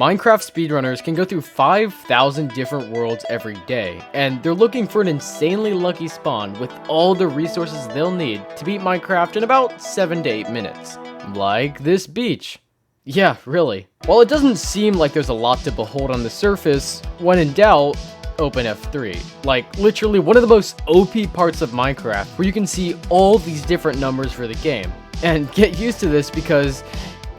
Minecraft speedrunners can go through 5,000 different worlds every day, and they're looking for an insanely lucky spawn with all the resources they'll need to beat Minecraft in about 7 to 8 minutes. Like this beach. Yeah, really. While it doesn't seem like there's a lot to behold on the surface, when in doubt, open F3. Like, literally one of the most OP parts of Minecraft, where you can see all these different numbers for the game. And get used to this because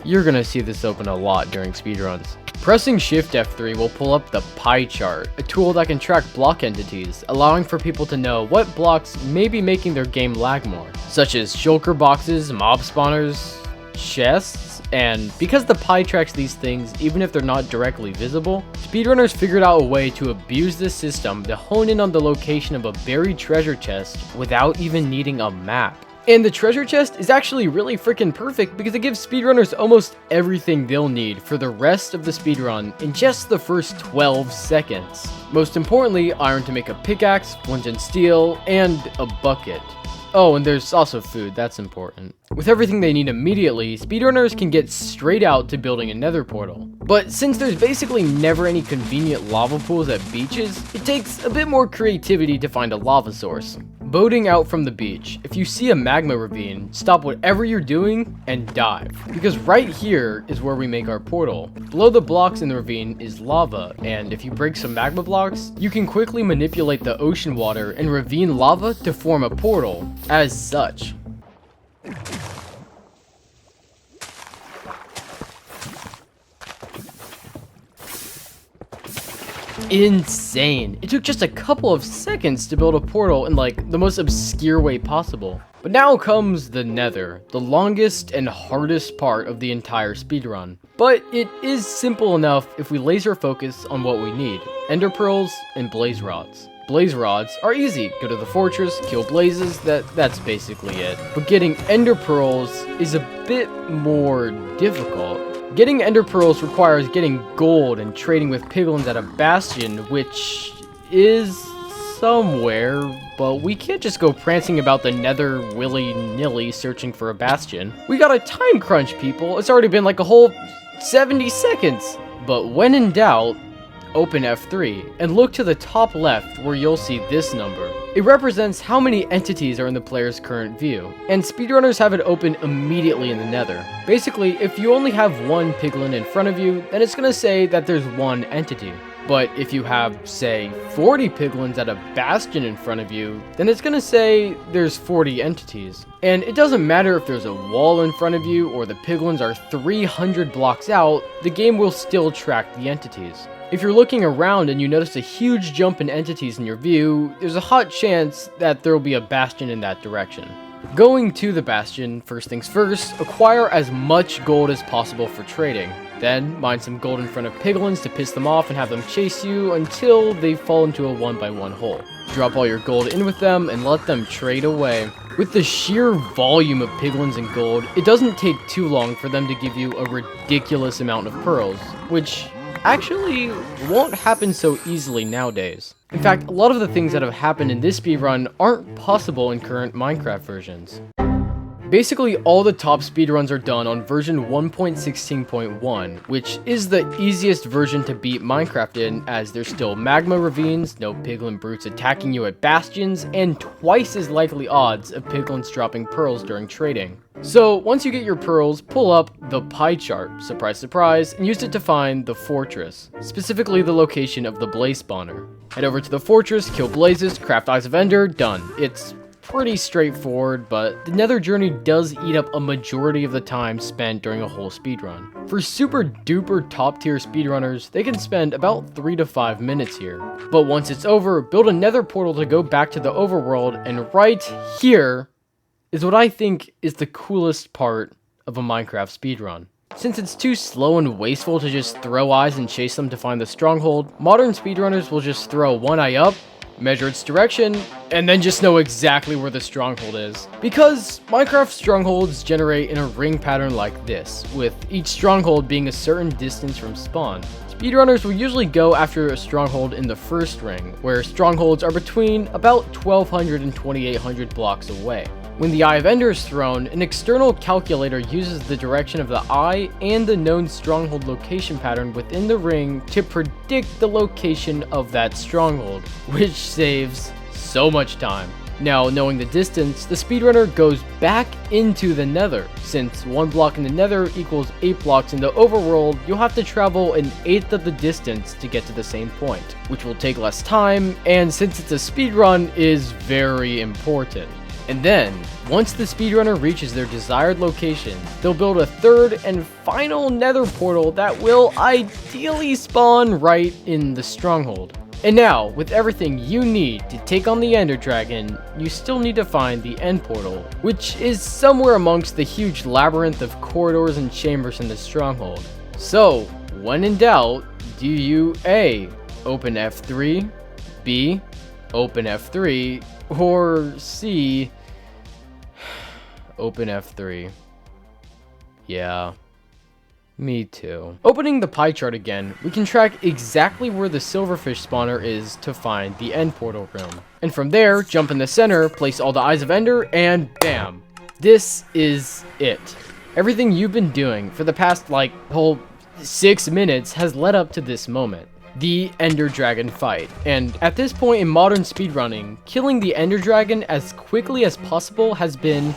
you're gonna see this open a lot during speedruns. Pressing Shift F3 will pull up the pie chart, a tool that can track block entities, allowing for people to know what blocks may be making their game lag more, such as shulker boxes, mob spawners, chests, and because the pie tracks these things even if they're not directly visible, speedrunners figured out a way to abuse this system to hone in on the location of a buried treasure chest without even needing a map. And the treasure chest is actually really freaking perfect because it gives speedrunners almost everything they'll need for the rest of the speedrun in just the first 12 seconds. Most importantly, iron to make a pickaxe, flint and steel, and a bucket. Oh, and there's also food, that's important. With everything they need immediately, speedrunners can get straight out to building a nether portal. But since there's basically never any convenient lava pools at beaches, it takes a bit more creativity to find a lava source. Boating out from the beach, if you see a magma ravine, stop whatever you're doing and dive. Because right here is where we make our portal. Below the blocks in the ravine is lava, and if you break some magma blocks, you can quickly manipulate the ocean water and ravine lava to form a portal, as such. Insane. It took just a couple of seconds to build a portal in like the most obscure way possible. But now comes the nether, the longest and hardest part of the entire speedrun. But it is simple enough if we laser focus on what we need: ender pearls and blaze rods. Blaze rods are easy. Go to the fortress, kill blazes, that's basically it. But getting ender pearls is a bit more difficult. Getting ender pearls requires getting gold and trading with piglins at a bastion, which is somewhere, but we can't just go prancing about the nether willy-nilly searching for a bastion. We got a time crunch, people. It's already been like a whole 70 seconds. But when in doubt, open F3 and look to the top left where you'll see this number. It represents how many entities are in the player's current view, and speedrunners have it open immediately in the nether. Basically, if you only have one piglin in front of you, then it's gonna say that there's one entity. But if you have, say, 40 piglins at a bastion in front of you, then it's gonna say there's 40 entities. And it doesn't matter if there's a wall in front of you or the piglins are 300 blocks out, the game will still track the entities. If you're looking around and you notice a huge jump in entities in your view, there's a hot chance that there will be a bastion in that direction. Going to the bastion, first things first, acquire as much gold as possible for trading. Then, mine some gold in front of piglins to piss them off and have them chase you until they fall into a 1x1 hole. Drop all your gold in with them and let them trade away. With the sheer volume of piglins and gold, it doesn't take too long for them to give you a ridiculous amount of pearls, which actually won't happen so easily nowadays. In fact, a lot of the things that have happened in this speedrun aren't possible in current Minecraft versions. Basically, all the top speedruns are done on version 1.16.1, which is the easiest version to beat Minecraft in, as there's still magma ravines, no piglin brutes attacking you at bastions, and twice as likely odds of piglins dropping pearls during trading. So, once you get your pearls, pull up the pie chart, surprise surprise, and use it to find the fortress, specifically the location of the blaze spawner. Head over to the fortress, kill blazes, craft Eyes of Ender, done. It's pretty straightforward, but the nether journey does eat up a majority of the time spent during a whole speedrun. For super duper top tier speedrunners, they can spend about 3 to 5 minutes here. But once it's over, build a nether portal to go back to the overworld, and right here is what I think is the coolest part of a Minecraft speedrun. Since it's too slow and wasteful to just throw eyes and chase them to find the stronghold, modern speedrunners will just throw one eye up, measure its direction, and then just know exactly where the stronghold is. Because Minecraft strongholds generate in a ring pattern like this, with each stronghold being a certain distance from spawn. Speedrunners will usually go after a stronghold in the first ring, where strongholds are between about 1200 and 2800 blocks away. When the Eye of Ender is thrown, an external calculator uses the direction of the eye and the known stronghold location pattern within the ring to predict the location of that stronghold, which saves so much time. Now, knowing the distance, the speedrunner goes back into the nether. Since 1 block in the nether equals 8 blocks in the overworld, you'll have to travel an eighth of the distance to get to the same point, which will take less time, and since it's a speedrun, is very important. And then, once the speedrunner reaches their desired location, they'll build a third and final nether portal that will ideally spawn right in the stronghold. And now, with everything you need to take on the Ender Dragon, you still need to find the end portal, which is somewhere amongst the huge labyrinth of corridors and chambers in the stronghold. So, when in doubt, do you A. open F3, B. open F3, or C. open F3? Yeah. Me too. Opening the pie chart again, we can track exactly where the silverfish spawner is to find the end portal room. And from there, jump in the center, place all the Eyes of Ender, and bam! This is it. Everything you've been doing for the past, whole 6 minutes has led up to this moment. The Ender Dragon fight. And at this point in modern speedrunning, killing the Ender Dragon as quickly as possible has been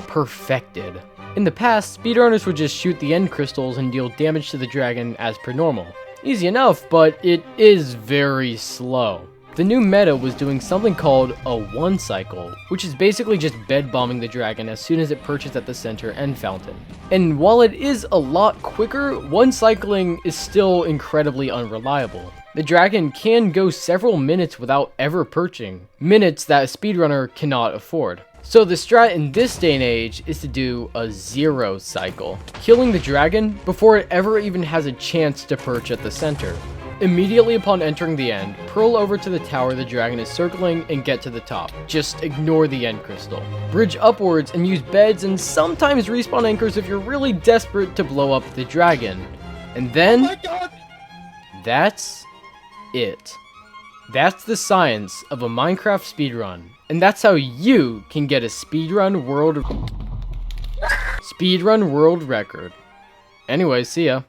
perfected. In the past, speedrunners would just shoot the end crystals and deal damage to the dragon as per normal. Easy enough, but it is very slow. The new meta was doing something called a one cycle, which is basically just bed bombing the dragon as soon as it perches at the center end fountain. And while it is a lot quicker, one cycling is still incredibly unreliable. The dragon can go several minutes without ever perching, minutes that a speedrunner cannot afford. So the strat in this day and age is to do a 0 cycle, killing the dragon before it ever even has a chance to perch at the center. Immediately upon entering the end, pearl over to the tower the dragon is circling and get to the top. Just ignore the end crystal. Bridge upwards and use beds and sometimes respawn anchors if you're really desperate to blow up the dragon. And then, that's it. That's the science of a Minecraft speedrun. And that's how you can get a speedrun world record. Anyway, see ya.